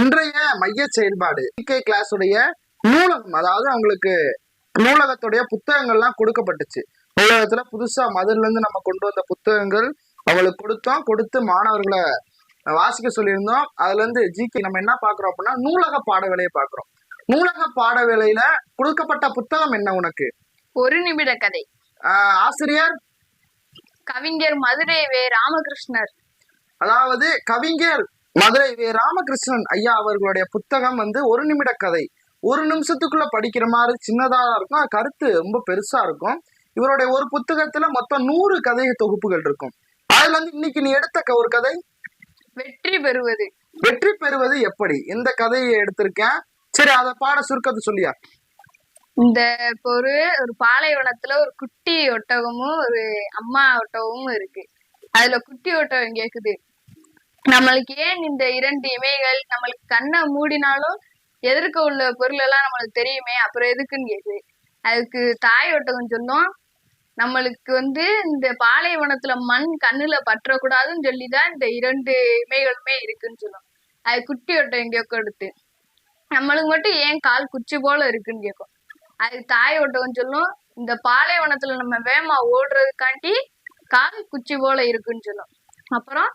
இன்றைய மைய செயல்பாடு கிளாஸ் உடைய நூலகம், அதாவது அவங்களுக்கு நூலகத்துடைய புத்தகங்கள்லாம் கொடுக்கப்பட்டுச்சு. நூலகத்துல புதுசா மதுரையில இருந்து நம்ம கொண்டு வந்த புத்தகங்கள் அவங்களுக்கு கொடுத்து மாணவர்களை வாசிக்க சொல்லியிருந்தோம். அதுல இருந்து ஜிகே நம்ம என்ன பாக்குறோம் அப்படின்னா நூலக பாட வேலையை பாக்குறோம். நூலக பாட வேலையில கொடுக்கப்பட்ட புத்தகம் என்ன உனக்கு? ஒரு நிமிட கதை. ஆசிரியர் கவிஞர் மதுரை வே. ராமகிருஷ்ணர். அதாவது கவிஞர் மதுரை வே. ராமகிருஷ்ணன் ஐயா அவர்களுடைய புத்தகம் ஒரு நிமிட கதை. ஒரு நிமிஷத்துக்குள்ள படிக்கிற மாதிரி சின்னதா இருக்கும், கருத்து ரொம்ப பெருசா இருக்கும். இவருடைய ஒரு புத்தகத்துல மொத்தம் 100 கதை தொகுப்புகள் இருக்கும். அதுல இருந்து இன்னைக்கு நீ எடுத்த ஒரு கதை வெற்றி பெறுவது. வெற்றி பெறுவது எப்படி, இந்த கதையை எடுத்திருக்கேன். சரி, அதை பாட சுருக்கத்தை சொல்லியா? இந்த ஒரு பாலைவனத்துல ஒரு குட்டி ஒட்டகமும் ஒரு அம்மா ஒட்டகமும் இருக்கு. அதுல குட்டி ஒட்டகம் கேக்குது, நம்மளுக்கு ஏன் இந்த 2 இமைகள்? நம்மளுக்கு கண்ணை மூடினாலும் எதிர்க்க உள்ள பொருள் எல்லாம் நம்மளுக்கு தெரியுமே, அப்புறம் எதுக்குன்னு கேக்குது. அதுக்கு தாய் ஒட்டகம் சொல்லும், நம்மளுக்கு இந்த பாலைவனத்துல மண் கண்ணுல பற்றக்கூடாதுன்னு சொல்லிதான் இந்த 2 இமைகளுமே இருக்குன்னு சொல்லும். அது குட்டி ஒட்டகம் கேட்கும். எடுத்து நம்மளுக்கு மட்டும் ஏன் கால் குச்சி போல இருக்குன்னு கேட்கும். அதுக்கு தாய் ஒட்டகம் சொல்லும், இந்த பாலைவனத்துல நம்ம வேகமா ஓடுறதுக்காண்டி கால் குச்சி போல இருக்குன்னு சொல்லும். அப்புறம்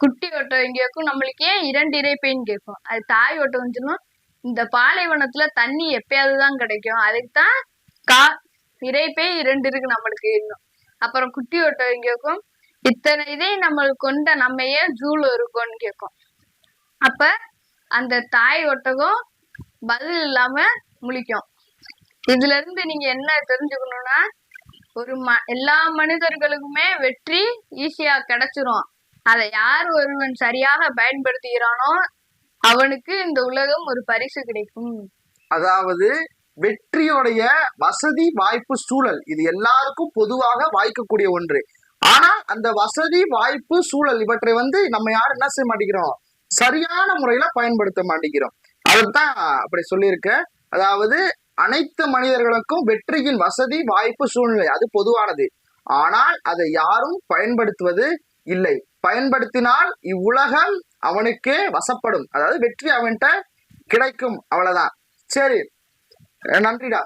குட்டி ஒட்டகம் கேட்கும், நம்மளுக்கு ஏன் 2 இறைப்பைன்னு கேட்கும். அது தாய் ஒட்டகம் சொல்லும், இந்த பாலைவனத்துல தண்ணி எப்பயாவதுதான் கிடைக்கும், அதுக்குதான் இறைப்பை 2 இருக்கு நம்மளுக்கு இன்னும். அப்புறம் குட்டி ஒட்டகம் கேட்கும், இத்தனை இதை நம்மளுக்கு கொண்ட நம்ம ஏன் ஜூல இருக்கோம்னு கேட்கும். அப்ப அந்த தாய் ஒட்டகம் பதில் இல்லாம முழிக்கும். இதுல இருந்து நீங்க என்ன தெரிஞ்சுக்கணும்னா, எல்லா மனிதர்களுக்குமே வெற்றி ஈஸியா கிடைச்சிரும். அதை யார் ஒருவன் சரியாக பயன்படுத்துகிறானோ அவனுக்கு இந்த உலகம் ஒரு பரிசு கிடைக்கும். அதாவது வெற்றியோடைய வசதி வாய்ப்பு சூழல் இது எல்லாருக்கும் பொதுவாக வாய்க்கக்கூடிய ஒன்று. ஆனா அந்த வசதி வாய்ப்பு சூழல் இவற்றை நம்ம யாரும் என்ன செய்ய மாட்டேங்கிறோம், சரியான முறையில பயன்படுத்த மாட்டேங்கிறோம். அதுதான் அப்படி சொல்லியிருக்க. அதாவது அனைத்து மனிதர்களுக்கும் வெற்றியின் வசதி வாய்ப்பு சூழ்நிலை அது பொதுவானது. ஆனால் அதை யாரும் பயன்படுத்துவது இல்லை. பயன்படுத்தினால் இவ்வுலகம் அவனுக்கே வசப்படும். அதாவது வெற்றி அவன்கிட்ட கிடைக்கும், அவ்வளவுதான். சரி, நன்றிடா.